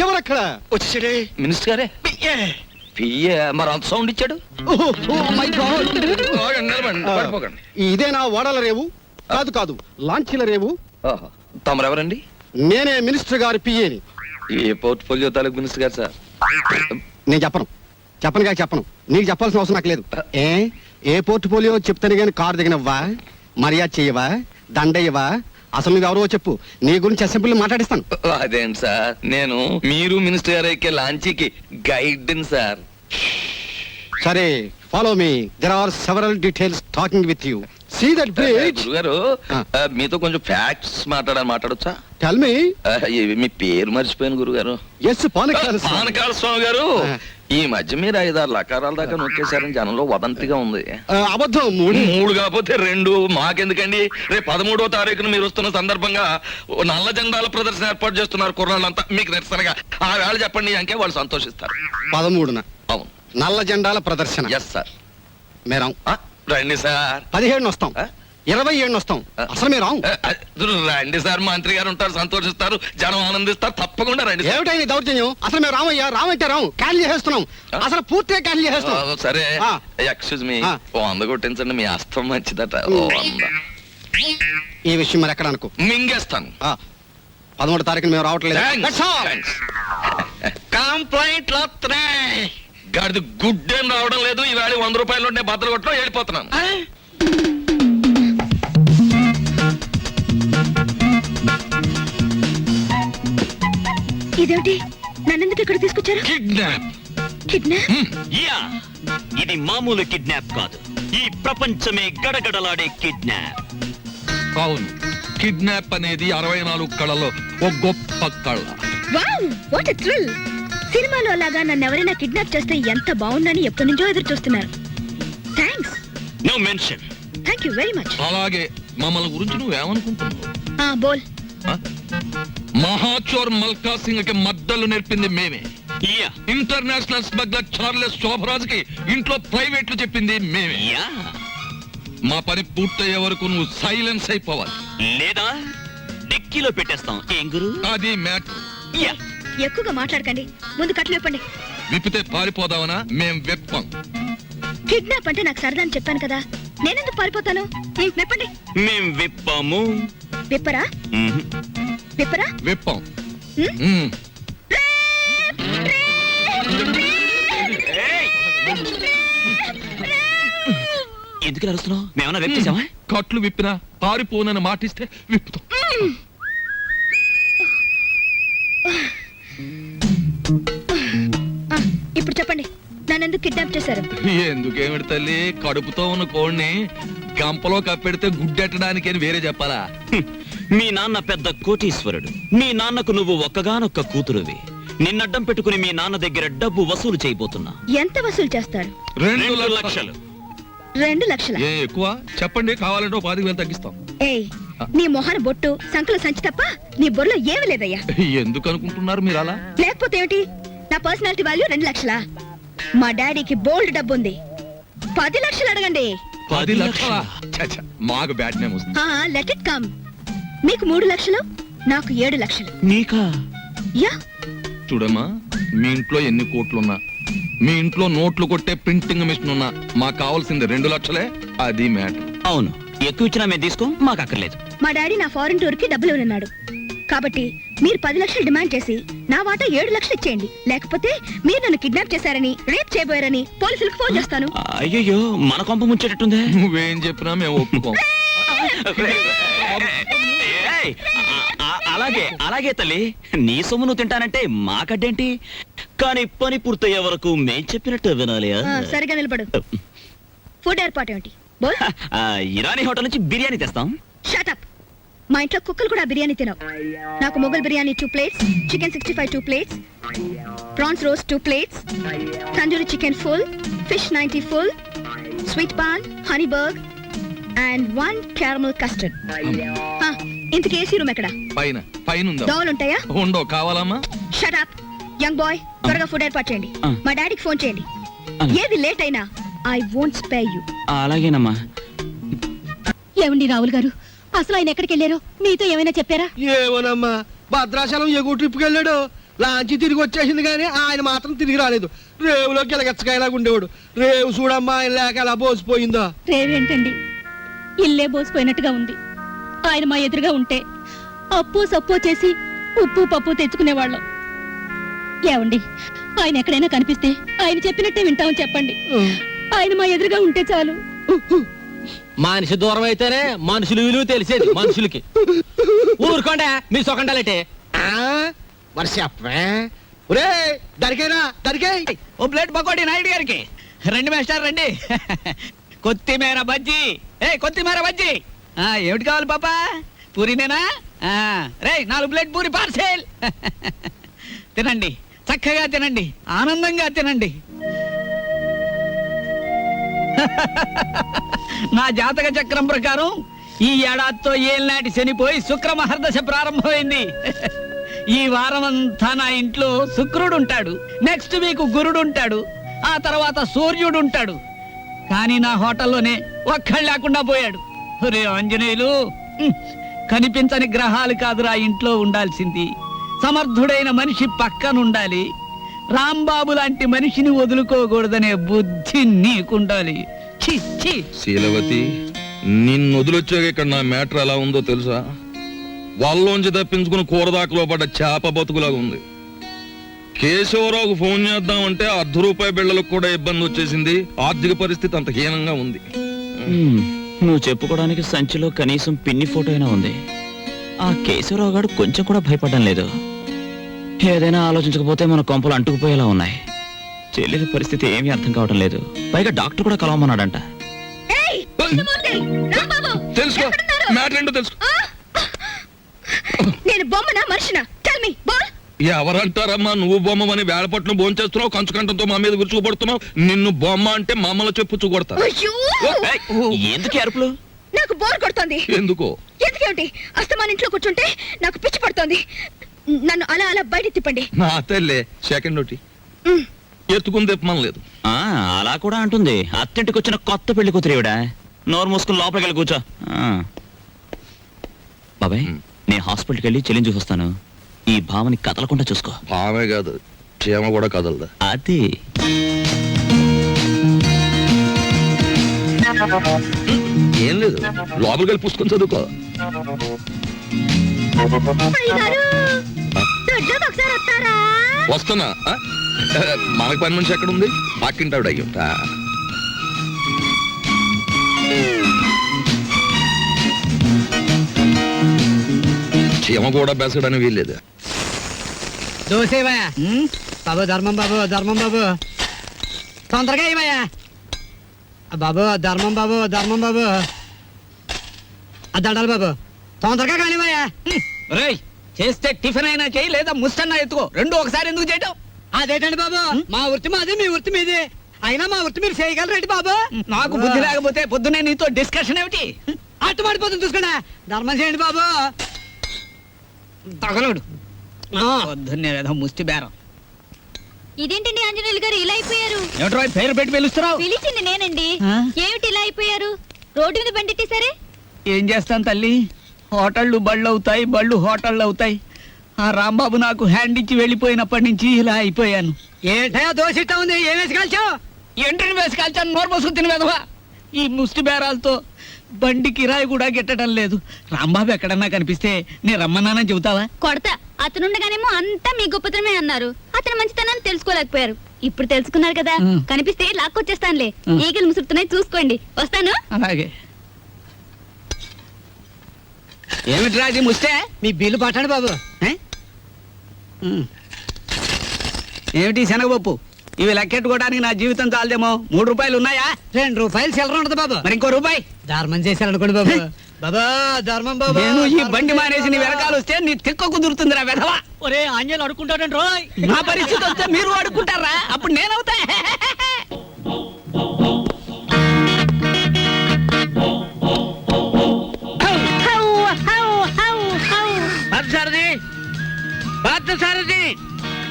ఎవరక్కడ? వచ్చేడే మినిస్టర్ గారే. పియ్యే మరి అంత సౌండ్ ఇచ్చాడు. ఆగండి, నిలబడండి, పడిపోకండి. ఇదేనా వాడాల రేవు? కాదు కాదు, లాంచీల రేవు. ఆహా. తమరెవరండి? నేనే మినిస్టర్ గారి పిఏని. ఏ పోర్ట్ఫోలియో తాలూకు మినిస్టర్ గారు సార్? నేను చెప్పను చెప్పను. నీకు చెప్పాల్సిన అవసరం నాకు లేదు. ఏ పోర్ట్ఫోలియో చెప్తాను గాని కారు దిగనవ్వా, మర్యాద చెయ్యవా, దండయ్యవా? అసలు నువ్వెవరో చెప్పు, నీ గురించి అసెంబ్లీలో మాట్లాడిస్తాను. అదేంటి సార్, నేను మీరు మినిస్టర్ గారు ఎక్కే లాంచీకి గైడ్ సార్. సరే, follow me. There are several details talking with you. See that bridge. గురుగారు, మీతో కొంచెం ఫ్యాక్ట్స్ మాట్లాడొచ్చా? Tell me. మీ పేరు మర్చిపోయాను గురుగారు. ఎస్, పానకాల స్వామి గారు. ఈ మధ్య మీరు 5-6 లకారాల దాకా నొక్కేశారని జనంలో వదంతిగా ఉంది. అబద్ధం. 3 కాకపోతే 2. మాకెందుకండి? రేపు 13వ తారీఖున మీరు వస్తున్న సందర్భంగా నల్ల జెండాల ప్రదర్శన ఏర్పాటు చేస్తున్నారు కుర్రాళ్ళంతా. మీకు నిరసనగా ఆ వేళ చెప్పండి అంకే వాళ్ళు సంతోషిస్తారు. 13న అవును, నల్ల జెండాల ప్రదర్శన. Yes sir. మేరం రండి సార్. 17 వస్తాం, 27 వస్తాం. అసలు మీరు రండి సార్, మంత్రి గారు ఉంటారు, సంతోషిస్తారు, జనం ఆనందిస్తారు. తప్పకుండా రండి. ఏమిటైంది దౌర్జన్యం? అసలు మేము రామంటే రాము, క్యాన్సిల్ చేసేస్తున్నాం. అసలు పూర్తిగా క్యాన్సిల్ చేసేస్తున్నాం. సరే, ఆ. Excuse me. ఆ. 100 కొట్టించండి, మీ అస్తం మంచిదట. 100. ఈ విషయం మరి ఎక్కడ అనుకో మింగేస్తాను 13 తారీఖున మేము రావట్లేదు కంప్లైంట్లు వస్తున్నాయి. గాడిది గుడ్డేం రావడం లేదు. ఈవేళ 100 రూపాయలు ఉంటే బద్దలు కొట్టడం వెళ్ళిపోతున్నాను. ఇదేమిటి నన్నెందుకు ఇక్కడ తీసుకొచ్చారు? కిడ్నాప్. కిడ్నాప్? యా, ఇది మామూలు కిడ్నాప్ కాదు, ఈ ప్రపంచమే గడగడలాడే కిడ్నాప్. అవును, కిడ్నాప్ అనేది 64 కళలో ఒక గొప్ప కళ. Wow, what a thrill! సినిమాలో లాగా నన్ను ఎవరైనా కిడ్నాప్ చేస్తే ఎంత బాగుందని ఎప్పటి నుంచో ఎదురు చూస్తున్నారు. Thanks. No mention. Thank you very much. అలాగే మమ్మల్ని గురించి నువ్వేమనుకుంటున్నావు? బోల్. మహాచోర్ మల్కా సింగ్ కి మద్దలు నేర్పింది మేమే. Yeah international smuggler Charles Shobharaj కి ఇంట్లో ప్రైవేట్లు చెప్పింది మేమే. యా, మా పని పూర్తయ్యే వరకు నువ్వు సైలెన్స్ అయిపోవాలి. లేదా డిక్కీలో పెట్టేస్తాం. ఏం గురు? అది మ్యాటర్. యా, ఎక్కువగా మాట్లాడకండి, ముందు కట్లు విప్పండి. విప్పితే పారిపోదామనా? మేం వెప్పం. కిడ్నాప్ అంటే నాకు సరదా అని చెప్పాను కదా, నేనెందుకు పారిపోతాను? విప్పండి. మేం విప్పాము. విప్పరా? విప్పరా? వెప్పం. ఎందుకు అరుస్తున్నావు? మేమన్నా వెప్పేసామా? కట్లు విప్పినా పారిపోనని మాటిస్తే విప్పుతాం. ఇప్పుడు చెప్పండి, నన్నెందుకు కిడ్నాప్ చేశారు? ఎందుకేమిటి తల్లి, కడుపుతో ఉన్న కోడిని గంపలో కప్పెడితే గుడ్డెట్టడానికి అని వేరే చెప్పాలా? మీ నాన్న పెద్ద కోటీశ్వరుడు. మీ నాన్నకు నువ్వు ఒక్కగానొక్క కూతురువి. నిన్నడ్డం పెట్టుకుని మీ నాన్న దగ్గర డబ్బు వసూలు చేయబోతున్నా. ఎంత వసూలు చేస్తారు? 2 లక్షలు. 2 లక్షల? ఏ ఎక్కువ చెప్పండి, కావాలంటే 10,000 తగ్గిస్తాం. ఏయ్, నీ మొహన బొట్టు, సంకల సంచి తప్ప నీ బొర్రలో ఏమీ లేదయ్యా. ఎందుకు అనుకుంటున్నారు మీరు అలా? లేకపోతే ఏమిటి? నా పర్సనాలిటీ వాల్యూ 2 లక్షలా? మా డాడీకి బోల్డ్ డబ్బు ఉంది. 10 లక్షలు అడగండి. 10 లక్షలా? ఛ, మాకు బ్యాడ్ నేమ్ వస్తుంది. Let it come. మీకు 3 లక్షలు, నాకు 7 లక్షలు. నీకా? యా. చూడమ్మా, మీ ఇంట్లో ఎన్ని కోట్లున్నా, మీ ఇంట్లో నోట్లు కొట్టే ప్రింటింగ్ మిషన్ ఉన్నా, మాకు కావాల్సింది 2 లక్షలే. అది మ్యాటర్. అవును, ఎక్కువ ఇచ్చినా మేము తీసుకో, మాకు అక్కర్లేదు. మా డాడీ నా ఫారెన్ టూర్ కి డబ్బులు ఇవ్వనున్నాడు. కాబట్టి మీరు 10 లక్షలు డిమాండ్ చేసి నా వాటా 7 లక్షలు ఇచ్చేయండి. లేకపోతే మీరు నన్ను కిడ్నాప్ చేశారని, రేప్ చేయబోయారని పోలీసులకు ఫోన్ చేస్తాను. అయ్యో, మన కొంప ముంచేటట్టుందే. నువ్వేం చెప్పినా మేము ఒప్పుకోం. ఏయ్, అలాగే అలాగే తల్లి, నీ సొమ్ము నువ్వు తింటానంటే మాకడ్డేంటి? కానీ పని పూర్తయ్యే వరకు మేం చెప్పినట్టు వినాలి. సరిగా నిలబడు. ఫుడ్ ఏర్పాటు ఏమిటి? బోల్. ఇరానీ హోటల్ నుంచి బిర్యానీ తెస్తాం. Shut up. మా ఇంట్లో కుక్కలు కూడా బిర్యానీ తినవు. నాకు Mughal biryani 2 plates, chicken 65 2 plates, prawns roast 2 plates, tandoori chicken full, fish 90 full, sweet paan, honey burg and 1 caramel custard. ఇంతకీ ఏసీ రూమ్ ఎక్కడ? పైన పైన ఉందా? దోవలు ఉంటాయా? ఉండో, కావాలమ్మా? షట్ అప్ యంగ్ బాయ్, త్వరగా ఫుడ్ ఏర్పాటు చేయండి. మా డాడీకి ఫోన్ చేయండి. ఏది లేట్ అయినా ఐ వోంట్ స్పేర్ యు. అలాగేనమ్మా. ఏమండి రావుల్ గారు, అసలు ఆయన ఎక్కడికి వెళ్ళారో మీతో ఏమైనా చెప్పారా? ఏమోనమ్మా, భద్రాచలం ఎగువ ట్రిప్కి వెళ్ళాడు. లాంచి తిరిగి వచ్చేసింది కానీ ఆయన మాత్రం తిరిగి రాలేదు. రేవులో గిలగచ్చకాయలాగా ఉండేవాడు. రేవు చూడమ్మా, ఆయన లేక ఎలా బోసిపోయిందో. రేవేంటండి, ఇల్లే బోసిపోయినట్టుగా ఉంది. ఆయన మా ఎదురుగా ఉంటే అప్పు సప్పు చేసి ఉప్పు పప్పు తెచ్చుకునేవాళ్ళం. ఏమండి, ఆయన ఎక్కడైనా కనిపిస్తే ఆయన చెప్పినట్టే వింటామని చెప్పండి. ఆయన మా ఎదురుగా ఉంటే చాలు. మనిషి దూరం అయితేనే మనుషులు విలువ తెలిసేది మనుషులకి. ఊరుకోండి మీ సొకండాలంటే. మరి చెప్పే ఒరే, దరికేనా దరికే. ఓ ప్లేట్ పకోడీ నాయుడు గారికి. రండి మేస్టర్ రండి. కొత్తిమీర బజ్జీ. కొత్తిమీర బజ్జీ. ఏమిటి కావాలి పాపా? పూరినేనా? రే 4 ప్లేట్ పూరి పార్సెల్. తినండి, చక్కగా తినండి, ఆనందంగా తినండి. నా జాతక చక్రం ప్రకారం ఈ ఏడాదితో ఏళ్ళనాటి శనిపోయి శుక్ర మహర్దశ ప్రారంభమైంది. ఈ వారం అంతా నా ఇంట్లో శుక్రుడు ఉంటాడు, నెక్స్ట్ వీక్ గురుడు ఉంటాడు, ఆ తర్వాత సూర్యుడు ఉంటాడు. కానీ నా హోటల్లోనే ఒక్కడు లేకుండా పోయాడు. ఒరే ఆంజనేయులు, కనిపించని గ్రహాలు కాదురా ఇంట్లో ఉండాల్సింది. సమర్థుడైన మనిషి పక్కనుండాలి. రాంబాబు లాంటి మనిషిని వదులుకోకూడదనే బుద్ధి నీకుండాలి. ఛీ ఛీ. శీలవతి, నిన్ను వదిలొచ్చాక ఇక్కడ నా మ్యాటర్ ఎలా ఉందో తెలుసా? వాళ్ళలోంచి తప్పించుకుని కూరదాకలో పడ్డ చేప బతుకులాగా ఉంది. కేశవరావుకు ఫోన్ చేద్దామంటే ₹1 బిళ్ళలకు కూడా ఇబ్బంది వచ్చేసింది. ఆర్థిక పరిస్థితి అంత హీనంగా ఉంది. నువ్వు చెప్పుకోవడానికి సంచిలో కనీసం పిన్ని ఫోటో అయినా ఉంది. ఆ కేశవరావు గారు కొంచెం కూడా భయపడడం లేదు. ఏదైనా ఆలోచించకపోతే మన కొంపలు అంటుకుపోయేలా ఉన్నాయి. చెల్లెలి పరిస్థితి ఏమీ అర్థం కావడం లేదు. పైగా డాక్టర్ కూడా కలవమన్నాడంట. ఏయ్, కృష్ణమూర్తి, రాంబాబు, తెలుసుకో, ఎక్కడున్నారు? మ్యాటర్ ఏంటో తెలుసుకో. ఆ? నేను బొమ్మనా మనిషినా? Tell me ball. ఎవరంటారమ్మా నువ్వు బొమ్మని వేళపట్నం భోంచేస్తున్నావు, కంచుకంఠంతో మా మీద విరుచుకుపడుతున్నావు. నిన్ను బొమ్మ అంటే మమ్మల్ని చెప్పు చూకొడతా. అయ్యో, ఎందుకు అరుపులు? నాకు బోర్ కొడుతోంది. ఎందుకో? ఎందుకేమిటి? అస్తమాన్ ఇంట్లో కూర్చుంటే నాకు పిచ్చి పడుతోంది. నన్ను అలా అలా బయట తిప్పండి. నా తల్లే సెకండ్ ఒకటి ఎత్తుకుని తెప్పమనలేదు. అలా కూడా అంటుంది. అత్తింటికి వచ్చిన కొత్త పెళ్లి కూతురేవిడ. నోరు మూసుకుని లోపలికి వెళ్ళి కూర్చో. బాబాయ్, నేను హాస్పిటల్కి వెళ్ళి చెల్లిని చూసొస్తాను. ఈ భావని కదలకుండా చూసుకో. ఆమె కాదు, చీమ కూడా కదలదా. అది ఏం లేదు, లోపలికి వెళ్ళి పుస్తకం చదువుకో. అయ్యగారు, దొడ్లోకి ఒకసారి వస్తారా? వస్తున్నా. మనకు పని మనిషి ఎక్కడ ఉంది? పక్కింటావిడ అయ్యుంటా. చీమ కూడా బెసడని వీల్లేదు. దోసేవయ్యా బాబు, ధర్మం బాబు, ధర్మం బాబు, తొందరగా ఏమయ్యా బాబు, ధర్మం బాబు, ధర్మం బాబు, దండాలి బాబు, తొందరగా కానివయ్యా. రేయ్, చేస్తే టిఫిన్ అయినా చేయి, లేదా ముస్తన్నా ఎత్తుకో. రెండు ఒకసారి ఎందుకు చేయటం? అదేంటండి బాబు, మా వృత్తి మాది, మీ వృత్తి మీది. అయినా మా వృత్తి మీరు చేయగలరేంటి బాబు? నాకు బుద్ధి లేకపోతే పొద్దునే నీతో డిస్కషన్ ఏమిటి? అట్టు పడిపోతుంది చూసుకోండి. ధర్మం చేయండి బాబు. తగలడు పొద్దున్నే ఏదో ముష్టి బేరం. ఇదేంటండి ఆంజనేయులు గారు ఇలా అయిపోయారు? ఏమిట్రా పేరు పెట్టి పిలుస్తున్నావు? పిలిచింది నేనండి. ఆ? ఏమిటి ఇలా అయిపోయారు? రోడ్డు మీద బండెట్టేశారే? ఏం చేస్తాను తల్లి, హోటళ్ళు బళ్ళు అవుతాయి, బళ్ళు హోటళ్ళు అవుతాయి. ఆ రాంబాబు నాకు హ్యాండ్ ఇచ్చి వెళ్ళిపోయినప్పటి నుంచి ఇలా అయిపోయాను. ఏంటయ్యా దోశ ఇట్టా ఉంది, ఏం వేసి కాల్చావు? ఎంట్రీని వేసి కాల్చాను, నోరు పోసుకుని తిని వెదవా. ఈ ముష్టి బేరాలతో బండి కిరాయి కూడా గిట్టడం లేదు. రాంబాబు ఎక్కడన్నా కనిపిస్తే నేను రమ్మన్నానని చెబుతావా? కొడతా. అతనుండగానేమో అంతా మీ గొప్పతనమే అన్నారు. అతను మంచితనాన్ని తెలుసుకోలేకపోయారు. ఇప్పుడు తెలుసుకున్నారు కదా, కనిపిస్తే లాక్కొచ్చేస్తానులే. ఈగలు ముసురుతున్నాయి, చూసుకోండి. వస్తాను. అలాగే. ఏమిటి రాజీ ముస్తే? మీ బిల్లు పట్టండి బాబు. ఏమిటి శనగపప్పు? ఇవి లెక్కెట్టుకోవడానికి నా జీవితం చాలదేమో. ₹3 ఉన్నాయా? ₹2 చిల్లర ఉండదు బాబు. మరి ఇంకో రూపాయి ధర్మం చేశారనుకోండి బాబు. బాబా, ధర్మం బాబు. నేను ఈ బండి మానేసి నీ వెనకాల వస్తే నీ తిక్క కుదురుతుందిరా వెధవా. ఒరే ఆంజనేయులు అడుకుంటాడండి రోయ్. నా పరిస్థితి వస్తే మీరు అడుక్కుంటారా? అప్పుడు నేనవుతా.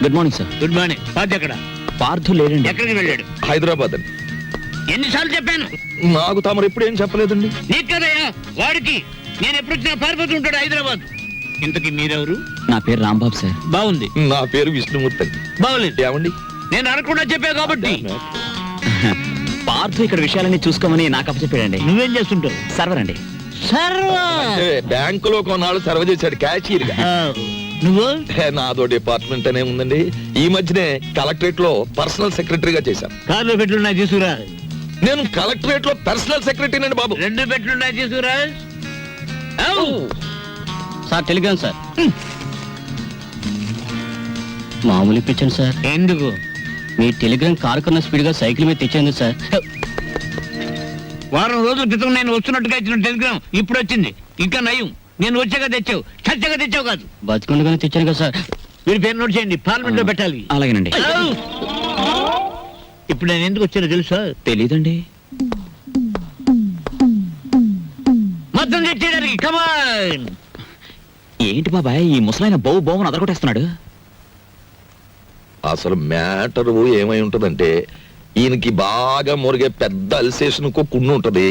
Good morning sir. Good morning. Party ఎక్కడ? పార్థు లేడండి. ఎక్కడికి వెళ్ళాడు? హైదరాబాద్ అండి. ఎన్నిసార్లు చెప్పాను? నాకు తమరు ఎప్పుడు ఏం చెప్పలేదండి. నీకు కదయ్యా, వాడికి. నేను ఎప్పుడు వచ్చినా పారిపోతూ ఉంటాడు హైదరాబాద్. ఇంతకీ మీరెవరు? నా పేరు రాంబాబు సార్. బాగుంది. నా పేరు విష్ణుమూర్తి అండి. బాగులేదు. ఏమండి? నేను అనకుండా చెప్పా కాబట్టి. పార్థు ఇక్కడ విషయాలన్నీ చూసుకోమని నాకు అప్పచెప్పాడండి. నువ్వేం చేస్తుంటావు? సర్వర్ అండి. అంటే బ్యాంకులో కొన్నాళ్ళు సర్వ్ చేశాడు క్యాషియర్ గా. నువ్వు? నాదో డిపార్ట్మెంట్ అనే ఉందండి. ఈ మధ్యనే కలెక్టరేట్ లో పర్సనల్ సెక్రటరీగా చేశాను. కార్లో పెట్లున్నాయి తీసుకురా. నేను కలెక్టరేట్ లో పర్సనల్ సెక్రటరీనండి బాబు. 2 పెట్లున్నాయి తీసుకురా. Sir Telegram sir. మామూలు ఇప్పించండి సార్. ఎందుకు? మీ టెలిగ్రామ్ కారు కన్నా స్పీడ్ గా సైకిల్ మీద తెచ్చేయండి సార్. వారం రోజుల క్రితం నేను వస్తున్నట్టుగా ఇచ్చిన టెలిగ్రామ్ ఇప్పుడు వచ్చింది. ఇంకా నయం, నేను వచ్చాక తెచ్చావు, చచ్చాక తెచ్చావు కాదు. బతికుండగానే తెచ్చాను కదా సార్. మీరు పేరు నోట్ చేయండి, పార్లమెంట్ లో పెట్టాలి. అలాగేనండి. ఇప్పుడు నేను ఎందుకు వచ్చానో తెలుసా? తెలీదండి. మొత్తం తెచ్చేయడానికి. కమాన్. ఏంటి బాబాయ్, ఈ ముసలాయన బౌ బౌని అదరగొట్టేస్తున్నాడు. అసలు మ్యాటర్ ఏమై ఉంటదంటే, ఈయనకి బాగా మురిగే పెద్ద అల్సేషన్ కున్ను ఉంటది.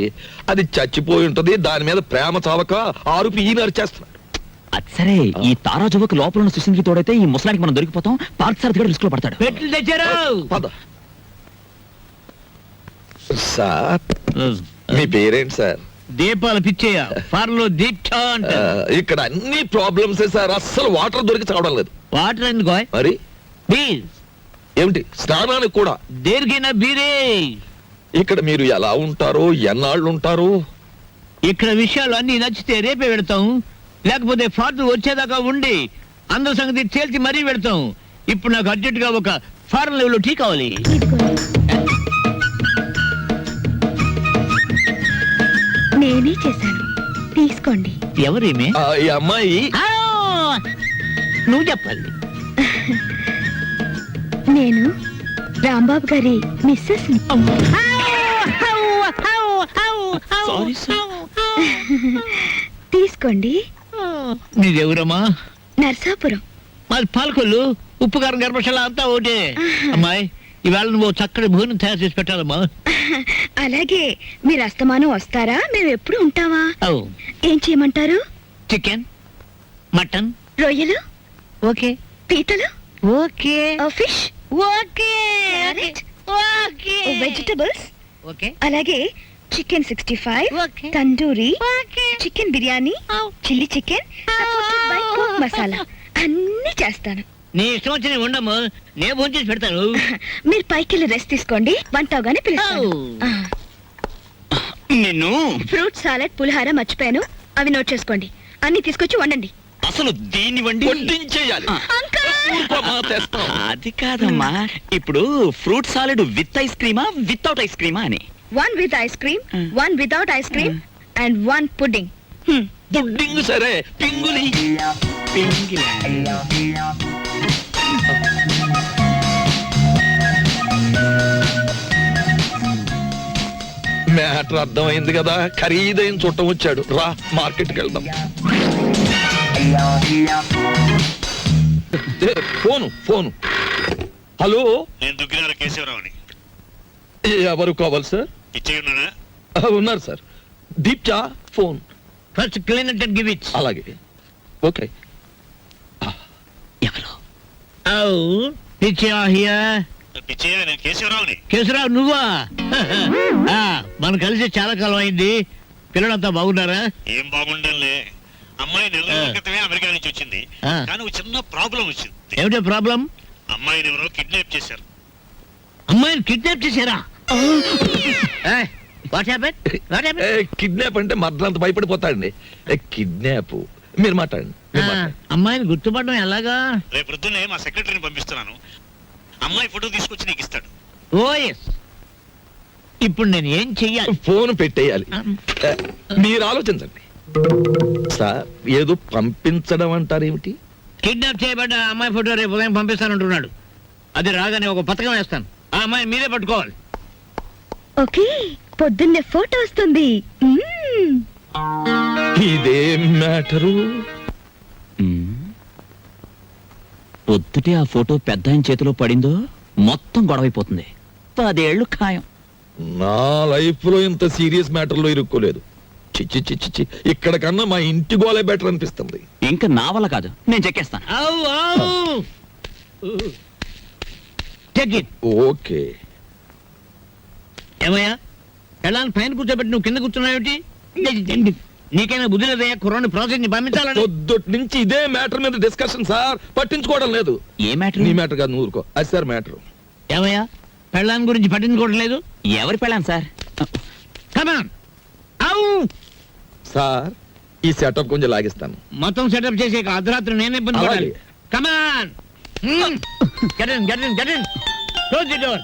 అది చచ్చిపోయి ఉంటది. దాని మీద ప్రేమ చావక ఆరుపి ఈయన అరిచేస్తున్నాడు. అది సరే, ఈ తారాజువకు లోపల ఉన్న సుశీల్కి తోడైతే ఈ ముసలానికి మనం దొరికిపోతాం. పార్థసారథి గారు రిస్క్ లో పడతాడు. పెట్లు తెచ్చారు. పద. సార్, మీ పేరేంటి సార్? దీపాలు పిచ్చేయ ఫార్లో దీక్ష అంట ఇక్కడ అన్ని ప్రాబ్లమ్స్ సార్, అస్సలు వాటర్ దొరికి చావడం లేదు. వాటర్ ఎందుకో మరి ప్లీజ్ ఏమిటి స్నానానికి కూడా? దేనికైనా బీరే. ఇక్కడ మీరు ఎలా ఉంటారో, ఎన్నాళ్ళు ఉంటారు? ఇక్కడ విషయాలు అన్ని నచ్చితే రేపే పెడతాం, లేకపోతే ఫాదర్ వచ్చేదాకా ఉండి అందరి సంగతి తేల్చి మరీ పెడతాం. ఇప్పుడు నాకు అర్జెంట్ గా ఒక ఫారెన్ లెవెల్ టీ కావాలి. ఇదిగోండి. నేనే చేశాను, తీసుకోండి. ఎవరేమే? ఈ అమ్మాయి ఆ, నువ్వు చెప్పాలి. నేను రాంబాబు గారి మిస్సెస్ సారీ సార్. తీసుకోండి. నీదెవరమ్మా? నర్సాపురం. మాది పాలకొల్లు, ఉప్పు కారం గర్భశాల అంతా ఒకటే. అమ్మాయి ఇవాళ నువ్వు చక్కటి భోజనం తయారు చేసి పెట్టాలమ్మా. అలాగే మీరు అస్తమానం వస్తారా? మేము ఎప్పుడు ఉంటావా? అవు ఏం చేయమంటారు? Chicken, mutton. రొయ్యలు, ఓకే పీతలు, okay fish, okay carrot, okay vegetables, okay అలాగే chicken 65, Okay. Tandoori, Okay. Chicken biryani, chilli chicken, supported by cook masala అన్ని చేస్తాను. నీ ఇష్టం వచ్చి ఉండము, నేను భోజనం చేసి పెడతాను. మీరు పైకి వెళ్ళి రెస్ట్ తీసుకోండి, వంట అవగానే పిలుస్తాను. నిన్ను ఫ్రూట్ సాలెడ్, పులిహార మర్చిపోయాను, అవి నోట్ చేసుకోండి. అన్ని తీసుకొచ్చి వండండి. అసలు దీన్ని వండి వడ్డించేయాలి. ఊరుకోమా, తెస్తాం. అది కాదమ్మా, ఇప్పుడు ఫ్రూట్ సాలెడ్ విత్ ఐస్ క్రీమా వితౌట్ ఐస్ క్రీమా అని. 1 with ice cream, 1 without ice cream, and 1 pudding. Pudding సరే, పింగులి. మ్యాటర్ అర్థమైంది కదా, ఖరీదైన చుట్టం వచ్చాడు. రా మార్కెట్కి వెళ్దాం. Phone phone. హలో, నేను దుగ్గినార కేశవరావుని. ఎవరు కావాలి సార్? ఇచ్చేయున్నానా? ఉన్నారు సార్. దీప్చా phone. First clean and give it. అలాగే, ఓకే. ఎవరు? అవు పిచ్చా హియర్. పిచ్చయ్య, నేను కేశవరావుని. కేశరావు నువ్వా? ఆ, మనం కలిసి చాలా కాలం అయింది. పిల్లలంతా బాగున్నారా? ఏం బాగుండంలే. అమ్మాయి నెల రోజుల క్రితమే అమెరికా నుంచి వచ్చింది. ఆ. కానీ ఒక చిన్న ప్రాబ్లం వచ్చింది. ఏమిటో ప్రాబ్లం? అమ్మాయిని ఎవరో కిడ్నాప్ చేశారు. అమ్మాయిని కిడ్నాప్ చేశారా? What happen? What happen? Kidnap అంటే మర్దలంత భయపడిపోతాడండి. కిడ్నాప్ మీరు మాట్లాడండి, మీరు మాట్లాడండి. అమ్మాయిని గుర్తుపడడం ఎలాగా? రేపు పొద్దున్నే మా సెక్రటరీని పంపిస్తున్నాను. అమ్మాయి ఫోటో తీసుకొచ్చి నీకు ఇస్తాడు. ఓ ఎస్. ఇప్పుడు నేను ఏం చెయ్యాలి? ఫోన్ పెట్టేయాలి. మీరు ఆలోచించండి సార్. ఏదో పంపించడం అంటారేమిటి? కిడ్నాప్ చేయబడ్డ అమ్మాయి ఫోటో రేపు ఉదయం పంపిస్తానంటున్నాడు. అది రాగానే ఒక పథకం వేస్తాను. ఆ అమ్మాయి మీరే పట్టుకోవాలి. ఓకే, పొద్దున్నే ఫోటో వస్తుంది. ఇదేం మ్యాటరు? పొద్దుటే ఆ ఫోటో పెద్ద ఆయన చేతిలో పడిందో మొత్తం గొడవైపోతుంది. 10 ఏళ్ళు ఖాయం. నా లైఫ్ లో ఇంత సీరియస్ మ్యాటర్ లో ఇరుక్కోలేదు. చిచ్చి చిచ్చి చి, ఇక్కడ కన్నా మా ఇంటి గోలే బెటర్ అనిపిస్తుంది. ఇంకా నా వల్ల కాదు, నేను చెక్కేస్తాను. అవు అవు. Check it. ఓకే. ఏమయ్యా, ఎలా పైన కూర్చోబెట్టి నువ్వు కింద కూర్చున్నావేంటి? నీకైనా బుద్ధి లేదయ్యా, కుర్రాన్ని ప్రాసెస్ ని పంపించాలని. పొద్దుటి నుంచి ఇదే మ్యాటర్ మీద డిస్కషన్ సార్. పట్టించుకోవడం లేదు. ఏ మ్యాటర్? నీ మ్యాటర్ కాదు, నువ్వు ఊరుకో. అది సార్ మ్యాటర్. ఏమయ్యా, పెళ్ళాన్ని గురించి పట్టించుకోవడం లేదు? ఎవరి పెళ్ళాను సార్? కమాన్. అవు. సార్, ఈ సెటప్ కొంచెం లాగిస్తాను. మొత్తం సెటప్ చేసే అర్ధరాత్రి నేను ఇబ్బంది పడాలి. అలాగే. Come on. Get in, get in, get in. Close the door.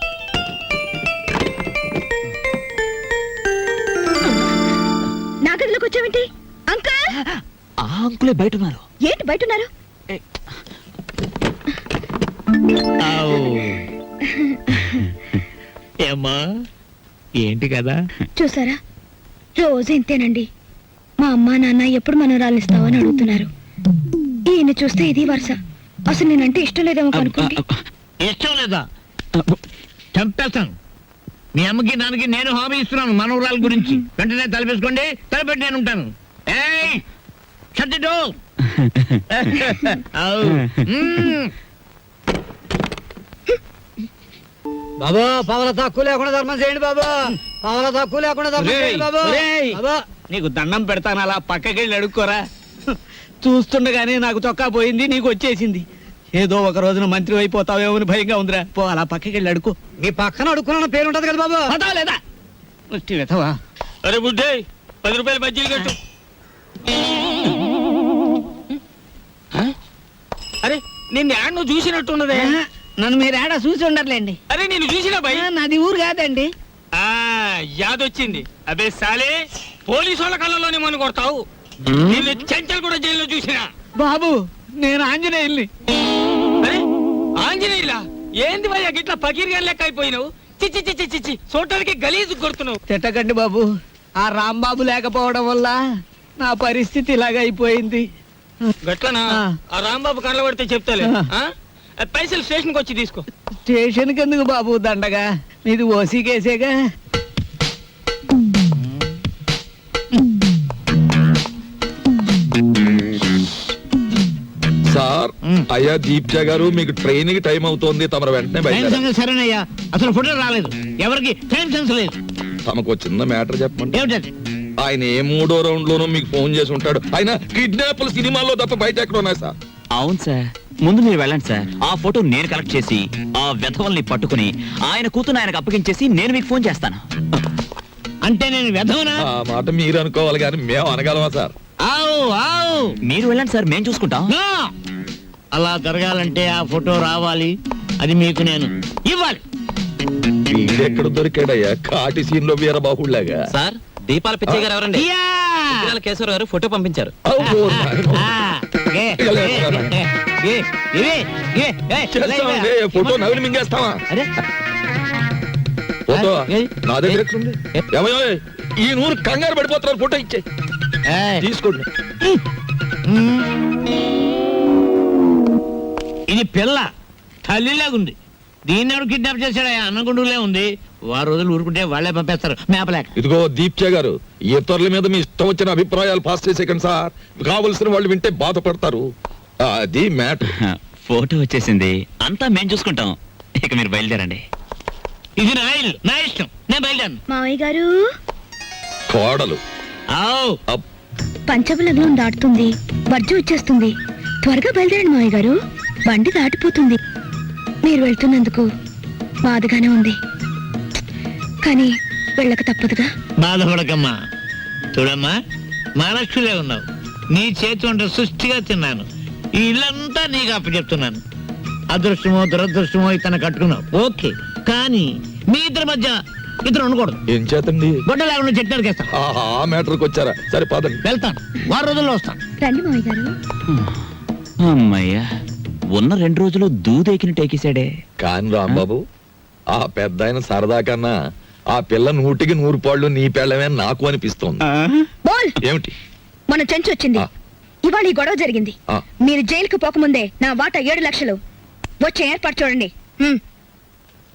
నా గదిలోకి వచ్చావేంటి? అంకుల్! ఆ అంకులే బయట ఉన్నారు. ఏంటి బయట ఉన్నారు? ఏమ్మా, ఏంటి కదా? చూసారా, రోజు ఇంతేనండి. మా అమ్మా నాన్న ఎప్పుడు మనవరాలు ఇస్తావని అడుగుతున్నారు. ఈయన చూస్తే ఇది వరుస. అసలు నేనంటే ఇష్టం లేదేమో అనుకోండి. ఇష్టం లేదా? చంపేస్తాను. మీ అమ్మకి నాన్నకి నేను హామీ ఇస్తున్నాను మనవరాల గురించి. వెంటనే తలపేసుకోండి, తలపెట్టి నేను ఉంటాను. ఏయ్, shut the door. బాబు పవల తక్కువ లేకుండా ధర్మం చేయండి బాబు. పవల తక్కువ లేకుండా ధర్మం చేయండి బాబు. బాబు నీకు దండం పెడతాను, అలా పక్కకెళ్ళి అడుక్కోరా. చూస్తుండగానే నాకు చొక్కా పోయింది, నీకు వచ్చేసింది. ఏదో ఒక రోజున మంత్రి అయిపోతావేమో అని భయంగా ఉందిరా. పో అలా పక్కకెళ్ళి అడుకో. మీ పక్కన అడుక్కున్న పేరు ఉంటది కదా బాబు. పదా లేదా ముష్టి వెతవా. అరే బుడ్డే, 10 రూపాయలు బజ్జీలు కట్టు. అరే నిన్ను యాడ్ నువ్వు చూసినట్టున్నదే. నన్ను మీరు ఏడా చూసి ఉండర్లేండి. అరే నేను చూసినా భయ్. నాది ఊరు కాదండి. యాదొచ్చింది. అబే సాలే, పోలీసు వాళ్ళ కళ్ళలోనే మన కొడతావు. నిన్ను చెంచల్ కూడా జైల్లో చూసినా. బాబు నేను ఆంజనేయుల్ని. అరే ఆంజనేయులా? ఏంది భయ్యా గిట్లా పకీర్గా లెక్క అయిపోయినావు? చిచ్చి చిచ్చి చిచ్చి చూడటానికి గలీజు కొడుతున్నావు. తిట్టకండి బాబు, ఆ రాంబాబు లేకపోవడం వల్ల నా పరిస్థితి ఇలాగ అయిపోయింది. గట్లనా? ఆ రాంబాబు కళ్ళ పడితే చెప్తాలే. పైసలు స్టేషన్కి వచ్చి తీసుకో. స్టేషన్కి ఎందుకు బాబు దండగా, మీది ఓసీ కేసేగా. సార్, అయ్యా దీప్జా గారు, మీకు ట్రైన్ కి టైం అవుతోంది, తమరు వెంటనే టైం బయట. సెన్స్ సరేనయ్యా, అసలు ఫోటో రాలేదు. ఎవరికి టైం సెన్స్ లేదు. తమకు చిన్న మ్యాటర్ చెప్పండి. ఏమిటది? ఆయన ఏ 3వ రౌండ్ లోనూ మీకు ఫోన్ చేసి ఉంటాడు. ఆయన కిడ్నాప్లు సినిమాల్లో తప్ప బయట ఎక్కడ ఉన్నాయి సార్? అవును సార్, ముందు మీరు వెళ్ళండి సార్. ఆ ఫోటో నేను కలెక్ట్ చేసి ఆ వెధవల్ని పట్టుకుని ఆయన కూతురు ఆయనకు అప్పగించేసి నేను మీకు ఫోన్ చేస్తాను. అంటే నేను వెధవనా? ఆ మాట మీరు అనుకోవాలి కానీ మేము అనగలమా సార్? ఆవు ఆవు. మీరు వెళ్ళండి సార్, మేము చూసుకుంటాం. నో! అలా జరగాలంటే ఆ ఫోటో రావాలి, అది మీకు నేను ఇవ్వాలి. వీడెక్కడ దొరికాడయ్యా కాటి సీన్ లో వీరబాహుళ్లాగా? సార్, దీపాల పిచ్చయ్య గారు ఎవరండి? యా! కేశవరావు గారు ఫోటో పంపించారు. అబ్బో, నాయనో. ఆ, ఏ, ఏ, ఏ, ఏ, ఏ, చేస్తామండి, ఫోటో నవ్వులు మింగేస్తావా? అరే, ఫోటో ఏ? నా దగ్గర ఎక్కడుంది? ఏమయ్యో, ఈ నూరు కంగారు పడిపోతున్నారు, ఫోటో ఇచ్చే ఏయ్. తీసుకోండి. ఇది పిల్ల తల్లిలాగుంది. దీన్ని ఎవరు కిడ్నాప్ చేశాడా? అన్నగుండులే ఉంది. వారు రోజులు ఊరుకుంటే వాళ్ళే పంపేస్తారు మేపలేక. ఇదిగో దీప్చే గారు, ఇతరుల మీద మీ ఇష్టం వచ్చిన అభిప్రాయాలు పాస్ చేసేకండి సార్. కావలసిన వాళ్ళు వింటే బాధపడతారు. అది మ్యాటర్. ఫోటో వచ్చేసింది, అంతా మేము చూసుకుంటాం. ఇక మీరు బయలుదేరండి. ఇది నా ఇల్లు, నా ఇష్టం, నేను బయలుదేరను. మావయ్య గారు, కోడలు ఆవ్. అప్. పంచబలగ్నం దాటుతుంది, వర్జం వచ్చేస్తుంది. త్వరగా బయలుదేరండి మావయ్య గారు, బండి దాటిపోతుంది. మీరు వెళ్తున్నందుకు బాధగానే ఉంది, కానీ వెళ్ళక తప్పదుగా. బాధపడకమ్మా. చూడమ్మా, మహాలక్ష్మిలే ఉన్నావు. నీ చేతి వంట సృష్టిగా తిన్నాను. ఈ ఇల్లంతా నీకు అప్పచెప్తున్నాను. అదృష్టమో దురదృష్టమో ఇతను కట్టుకున్నావు, ఓకే. కానీ మీ ఇద్దరి మధ్య ఇతను ఉండకూడదు. ఏం చేతండి? గొడ్డ లేకుండా చెట్టు నరికేస్తాను. ఆ మ్యాటర్కి వచ్చారా? సరే పదండి. వెళ్తాను, వారం రోజుల్లో వస్తాను. రండి మావయ్య గారు. అమ్మయ్యా, ఉన్న 2 రోజులు దూదెకిని టేకేశాడే. కాని రాంబాబు, ఆ పెద్ద ఆయన సరదా కన్నా ఆ పిల్ల 100కి 100 పాళ్ళు నీ పెళ్ళమే నాకు అనిపిస్తోంది. బోల్, ఏమిటి? మన చెంచు వచ్చింది. ఆ. ఇవాళ ఈ గొడవ జరిగింది. ఆ. మీరు జైలుకు పోకముందే నా వాటా 7 లక్షలు వచ్చే ఏర్పాటు చూడండి.